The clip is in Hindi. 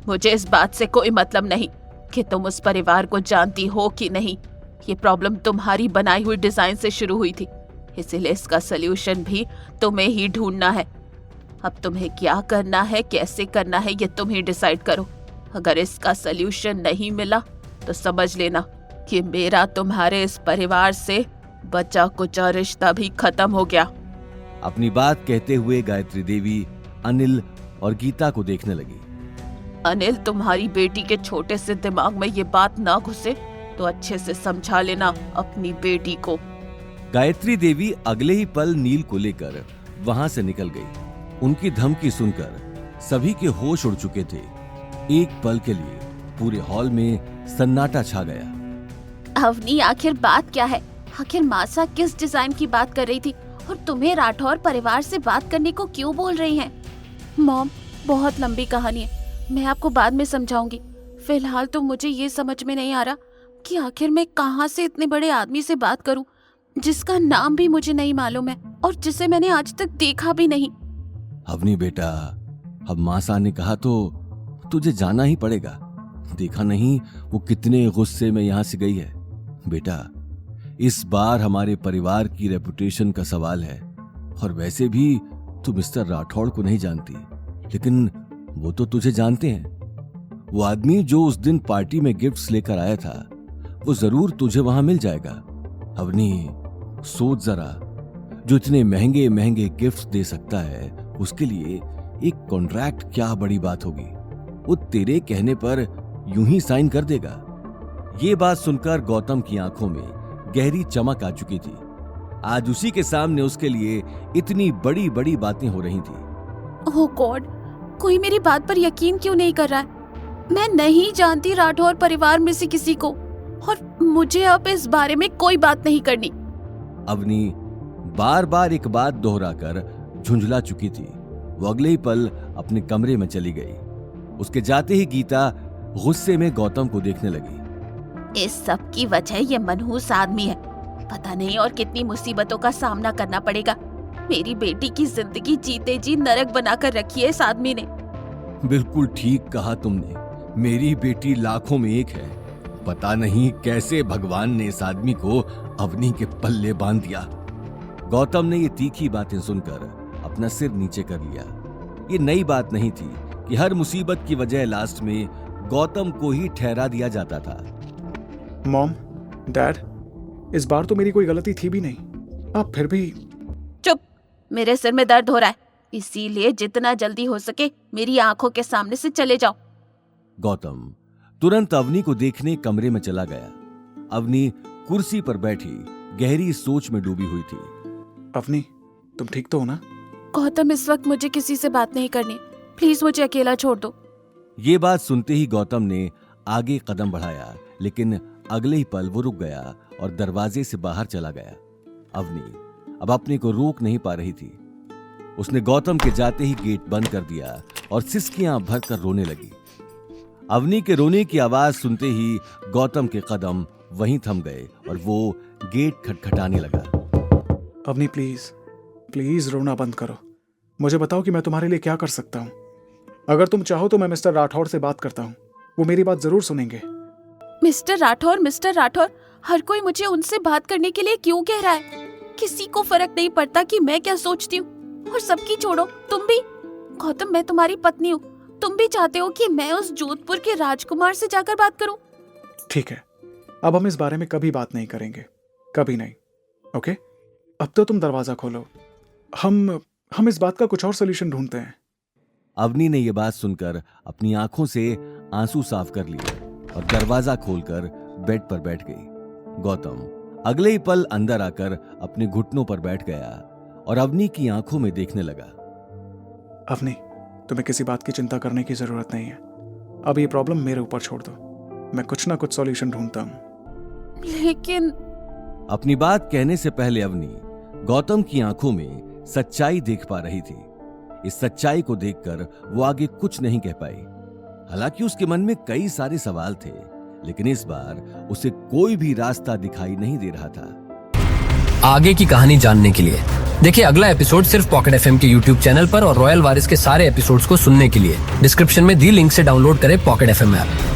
मुझे इस बात से कोई मतलब नहीं कि तुम उस परिवार को जानती हो कि नहीं। ये प्रॉब्लम तुम्हारी बनाई हुई डिजाइन से शुरू हुई थी, इसीलिए इसका सलूशन भी तुम्हें ही ढूंढना है। अब तुम्हें क्या करना है, कैसे करना है, ये तुम ही डिसाइड करो। अगर इसका सलूशन नहीं मिला तो समझ लेना कि मेरा तुम्हारे इस परिवार से बचा कुचा रिश्ता भी खत्म हो गया। अपनी बात कहते हुए गायत्री देवी अनिल और गीता को देखने लगी। अनिल, तुम्हारी बेटी के छोटे से दिमाग में ये बात ना घुसे तो अच्छे से समझा लेना अपनी बेटी को। गायत्री देवी अगले ही पल नील को लेकर वहां से निकल गई। उनकी धमकी सुनकर सभी के होश उड़ चुके थे। एक पल के लिए पूरे हॉल में सन्नाटा छा गया। अवनी, आखिर बात क्या है? आखिर मासा किस डिजाइन की बात कर रही थी और तुम्हें राठौर परिवार से बात करने को क्यों बोल रही हैं? मॉम, बहुत लंबी कहानी है, मैं आपको बाद में समझाऊंगी। फिलहाल तो मुझे ये समझ में नहीं आ रहा कि आखिर मैं कहाँ से इतने बड़े आदमी से बात करूं जिसका नाम भी मुझे नहीं मालूम है और जिसे मैंने आज तक देखा भी नहीं। अवनी बेटा, अब मासा ने कहा तो तुझे जाना ही पड़ेगा। देखा नहीं वो कितने गुस्से में यहाँ से गई है। बेटा, इस बार हमारे परिवार की रेपुटेशन का सवाल है, और वैसे भी तू मिस्टर राठौड़ को नहीं जानती, लेकिन वो तो तुझे जानते हैं। वो आदमी जो उस दिन पार्टी में गिफ्ट्स लेकर आया था, वो जरूर तुझे वहां मिल जाएगा। अवनी, सोच जरा, जो इतने महंगे महंगे गिफ्ट्स दे सकता है, उसके लिए एक कॉन्ट्रैक्ट क्या बड़ी बात होगी। वो तेरे कहने पर यूं ही साइन कर देगा। ये बात सुनकर गौतम की आंखों में गहरी चमक आ चुकी थी। आज उसी के सामने उसके लिए इतनी बड़ी बड़ी बातें हो रही थी। ओह गॉड, कोई मेरी बात पर यकीन क्यों नहीं कर रहा है? मैं नहीं जानती राठौर परिवार में से किसी को, और मुझे अब इस बारे में कोई बात नहीं करनी। अवनी बार बार एक बात दोहराकर झुंझला चुकी थी। वो अगले ही पल अपने कमरे में चली गई। उसके जाते ही गीता गुस्से में गौतम को देखने लगी। इस सब की वजह ये मनहूस आदमी है। पता नहीं और कितनी मुसीबतों का सामना करना पड़ेगा। मेरी बेटी की जिंदगी जीते जी नरक बनाकर रखी है इस आदमी ने। बिल्कुल ठीक कहा तुमने। मेरी बेटी लाखों में एक है। पता नहीं कैसे भगवान ने इस आदमी को अवनी के पल्ले बांध दिया। गौतम ने ये तीखी बातें सुनकर अपना सिर नीचे कर लिया। ये नई बात नहीं थी कि हर मुसीबत की वजह लास्ट में गौतम को ही ठहरा दिया जाता था। मॉम, डैड, इस बार तो मेरी कोई गलती थी भी नहीं। आप फिर भी। चुप, मेरे सिर में दर्द हो रहा है, इसीलिए जितना जल्दी हो सके मेरी आंखों के सामने से चले जाओ। गौतम तुरंत अवनी को देखने कमरे में चला गया। अवनी कुर्सी पर बैठी गहरी सोच में डूबी हुई थी। अवनी, तुम ठीक तो हो ना? गौतम, इस वक्त मुझे किसी से बात नहीं करनी, प्लीज मुझे अकेला छोड़ दो। ये बात सुनते ही गौतम ने आगे कदम बढ़ाया, लेकिन अगले ही पल वो रुक गया और दरवाजे से बाहर चला गया। अवनी अब अपने को रोक नहीं पा रही थी। उसने गौतम के जाते ही गेट बंद कर दिया और सिसकियां भरकर रोने लगी। अवनी के रोने की आवाज सुनते ही गौतम के कदम वहीं थम गए और वो गेट खटखटाने लगा। अवनी, प्लीज प्लीज रोना बंद करो। मुझे बताओ कि मैं तुम्हारे लिए क्या कर सकता हूँ। अगर तुम चाहो तो मैं मिस्टर राठौर से बात करता हूँ, वो मेरी बात जरूर सुनेंगे। मिस्टर राठौर, हर कोई मुझे उनसे बात करने के लिए क्यों कह रहा है? किसी को फर्क नहीं पड़ता कि मैं क्या सोचती हूँ। और सबकी छोड़ो, तुम भी। गौतम, मैं तुम्हारी पत्नी हूँ, तुम भी चाहते हो कि मैं उस जोधपुर के राजकुमार से जाकर बात करूं? ठीक है, अब हम इस बारे में कभी बात नहीं करेंगे, कभी नहीं। ओके, अब तो तुम दरवाजा खोलो। हम इस बात का कुछ और सोल्यूशन ढूंढते हैं। अवनी ने यह बात सुनकर अपनी आंखों से आंसू साफ कर लिए और दरवाजा खोलकर बेड पर बैठ गई। गौतम अगले ही पल अंदर आकर अपने घुटनों पर बैठ गया और अवनी की आंखों में देखने लगा। अवनी, तुम्हें किसी बात की चिंता करने की जरूरत नहीं है। अब ये प्रॉब्लम मेरे ऊपर छोड़ दो, मैं कुछ ना कुछ सॉल्यूशन ढूंढता हूं। लेकिन अपनी बात कहने से पहले अवनी गौतम की आंखों में सच्चाई देख पा रही थी। इस सच्चाई को देखकर वो आगे कुछ नहीं कह पाई। हालांकि उसके मन में कई सारे सवाल थे, लेकिन इस बार उसे कोई भी रास्ता दिखाई नहीं दे रहा था। आगे की कहानी जानने के लिए देखिए अगला एपिसोड सिर्फ पॉकेट एफएम के यूट्यूब चैनल पर और रॉयल वारिस के सारे एपिसोड्स को सुनने के लिए डिस्क्रिप्शन में दी लिंक से डाउनलोड करें पॉकेट एफएम ऐप।